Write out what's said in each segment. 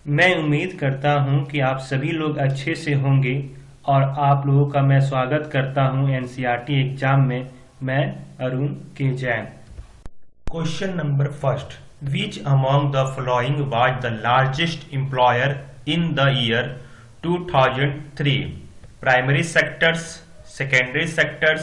मैं उम्मीद करता हूं कि आप सभी लोग अच्छे से होंगे और आप लोगों का मैं स्वागत करता हूं एनसीईआरटी एग्जाम में। मैं Arun K Jain. Question number first, which among the following was the largest employer in the year 2003? Primary sectors, secondary sectors,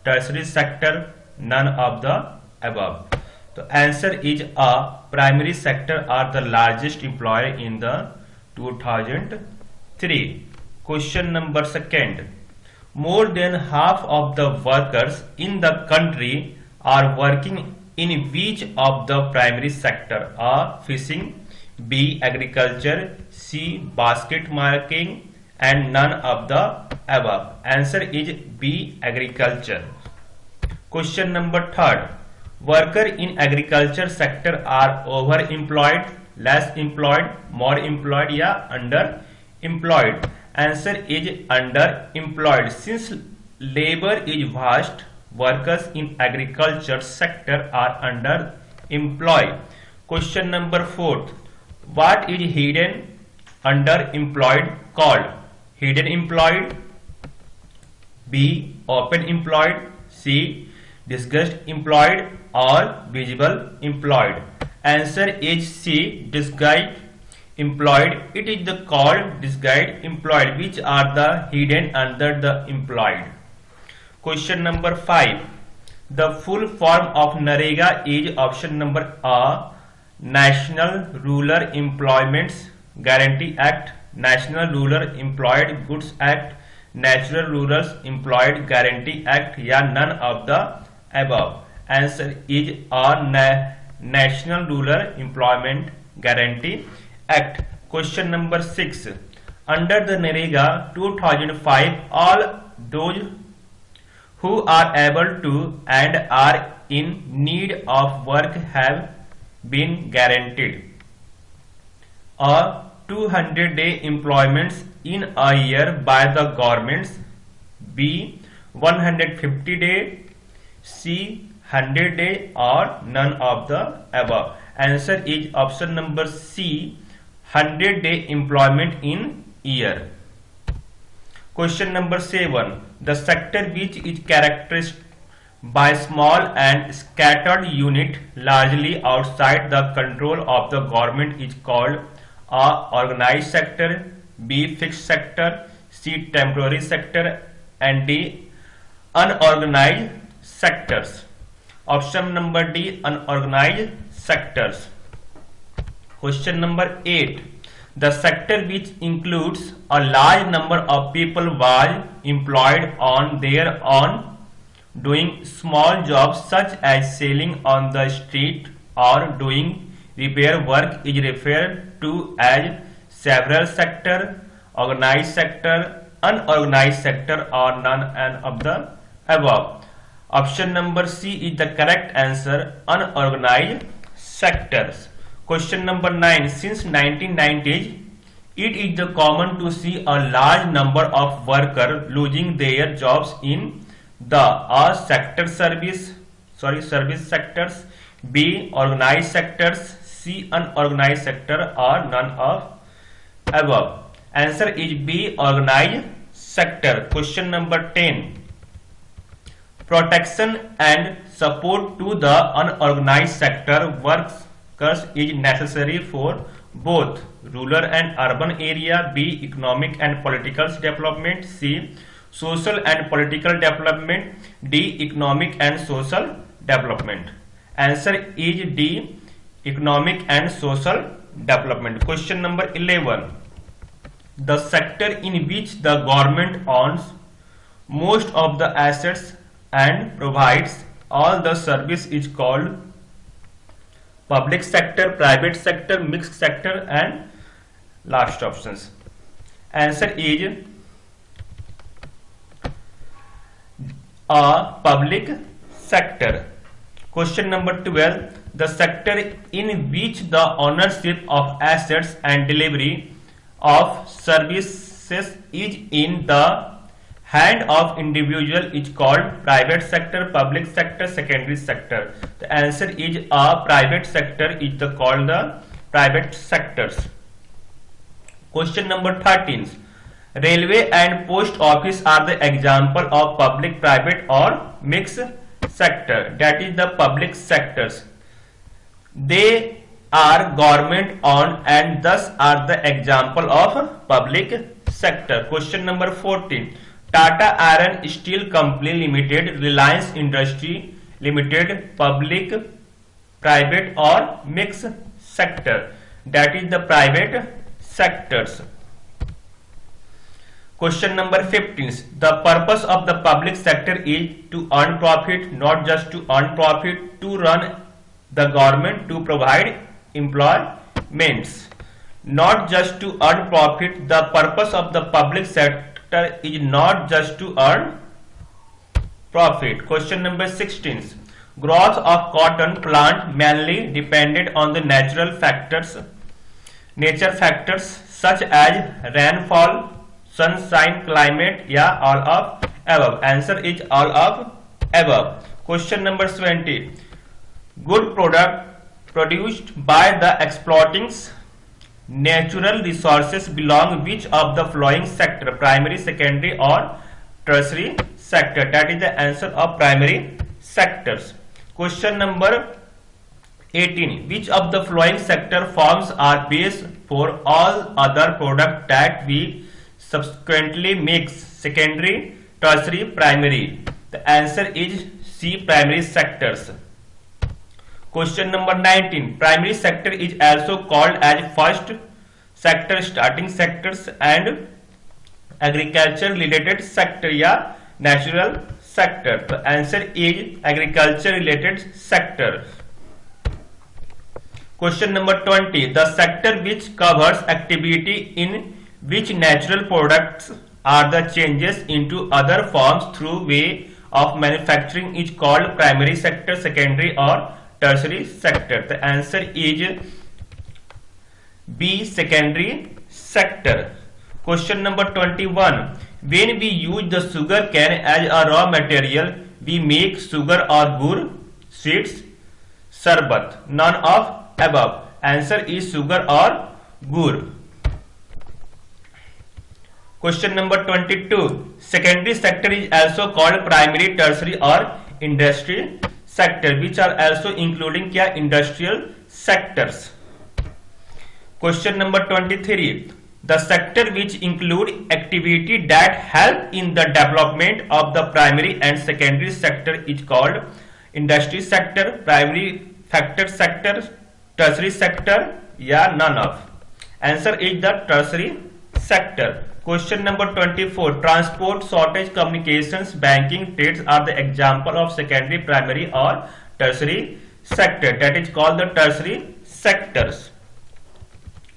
tertiary sector, none of the above. The answer is A. Primary sector are the largest employer in the 2003. Question number second. More than half of the workers in the country are working in which of the primary sector? A. Fishing, B. Agriculture, C. Basket making, and none of the above. Answer is B. Agriculture. Question number third. Worker in agriculture sector are overemployed, less employed, more employed या underemployed? Answer is underemployed. Since labor is vast, workers in agriculture sector are underemployed. Question number fourth. What is hidden underemployed called? Hidden employed, B. Open employed, C. Disguised employed, or visible employed? Answer is C. Disguised employed. It is the called disguised employed which are the hidden under the employed. Question number 5. The full form of NREGA is option number A. National Rural Employment Guarantee Act, National Rural Employed Goods Act, Natural Rural Employed Guarantee Act या none of the above. Answer is A. National Rural Employment Guarantee Act. Question number 6. Under the NREGA 2005, all those who are able to and are in need of work have been guaranteed a 200-day employments in a year by the governments, B. 150-day, C. 100-day, or none of the above? Answer is option number C. 100-day employment in year. Question number 7. The sector which is characterized by small and scattered unit largely outside the control of the government is called A. Organized sector, B. Fixed sector, C. Temporary sector, and D. Unorganized sectors. Option number D. Unorganized sectors. Question number 8. The sector which includes a large number of people was employed on their own doing small jobs such as selling on the street or doing repair work is referred to as several sector, organized sector, unorganized sector, or none of the above. Option number C is the correct answer, unorganized sectors. Question number 9. Since 1990s, it is the common to see a large number of workers losing their jobs in the A. Service sectors, B. Organized sectors, C. Unorganized sector, or none of above. Answer is B. Organized sector. Question number 10. Protection and support to the unorganized sector workers is necessary for both rural and urban area, B. Economic and political development, C. Social and political development, D. Economic and social development. Answer is D. Economic and social development. Question number 11. The sector in which the government owns most of the assets and provides all the service is called public sector, private sector, mixed sector, and last options. Answer is A. Public sector. Question number 12. The sector in which the ownership of assets and delivery of services is in the hand of individual is called private sector, public sector, secondary sector. The answer is A. Private sector is called the private sectors. Question number 13. Railway and post office are the example of public, private or mixed sector. That is the public sectors. They are government owned and thus are the example of public sector. Question number 14. Tata Iron Steel Company Limited, Reliance Industry Limited, public, private or mixed sector. That is the private sectors. Question number 15. The purpose of the public sector is to earn profit, not just to earn profit, to run the government, to provide employments. Not just to earn profit, the purpose of the public sector is not just to earn profit. Question number 16. Growth of cotton plant mainly depended on the nature factors such as rainfall, sunshine, climate, yeah, all of above. Answer is all of above. Question number 20. Good product produced by the exploiting natural resources belong which of the following sector? Primary, secondary or tertiary sector. That is the answer of primary sectors. Question number 18. Which of the following sector forms are base for all other products that we subsequently mix? Secondary, tertiary, primary. The answer is C, primary sectors. Question number 19. Primary sector is also called as first sector, starting sectors and agriculture related sector या natural sector. The answer is agriculture related sector. Question number 20. The sector which covers activity in which natural products are the changes into other forms through way of manufacturing is called primary sector, secondary or tertiary sector. The answer is B, secondary sector. Question number 21. When we use the sugar cane as a raw material, we make sugar or gur, sweets, sarbat. None of above. Answer is sugar or gur. Question number 22. Secondary sector is also called primary, tertiary or industry sector, which are also including kya? Industrial sectors. Question number 23. The sector which include activity that help in the development of the primary and secondary sector is called industry sector, primary factor sector, tertiary sector, या none of. Answer is the tertiary sector. Question number 24. Transport, shortage, communications, banking, trades are the example of secondary, primary or tertiary sector. That is called the tertiary sectors.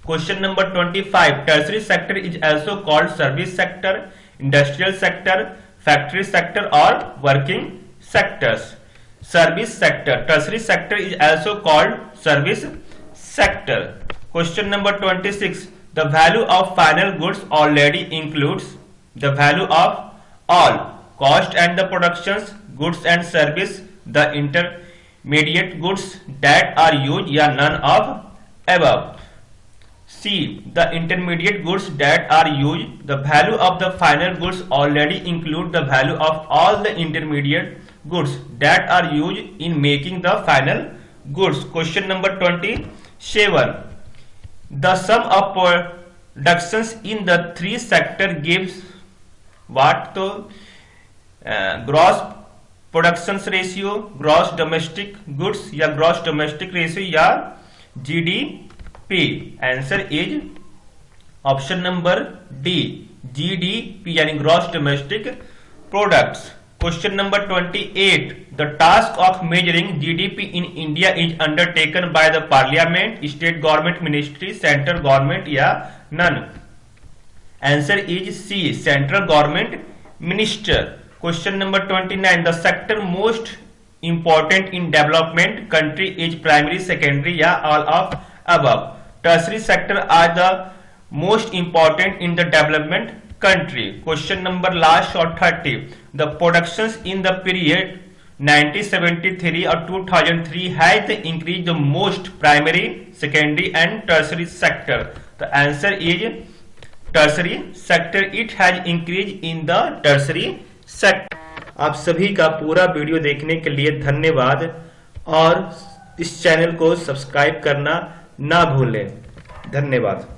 Question number 25. Tertiary sector is also called service sector, industrial sector, factory sector or working sectors. Service sector. Tertiary sector is also called service sector. Question number 26. The value of final goods already includes the value of all cost and the productions, goods and service, the intermediate goods that are used, या none of above. C. The intermediate goods that are used. The value of the final goods already include the value of all the intermediate goods that are used in making the final goods. Question number 27. The sum of productions in the three sector gives what? तो gross productions ratio, gross domestic goods या gross domestic ratio या GDP. Answer is option number D, GDP यानी gross domestic products. Question number 28. The task of measuring GDP in India is undertaken by the Parliament, state government, ministry, central government या none. Answer is C, central government minister. Question number 29. The sector most important in development country is primary, secondary या all of above. Tertiary sector are the most important in the development country. Question number last or 30. The productions in the period 1973 or 2003 has increased the most primary, secondary and tertiary sector. The answer is tertiary sector. It has increased in the tertiary sector. आप सभी का पूरा video देखने के लिए धन्यवाद और इस चैनल को सब्सक्राइब करना ना भूलें। धन्यवाद।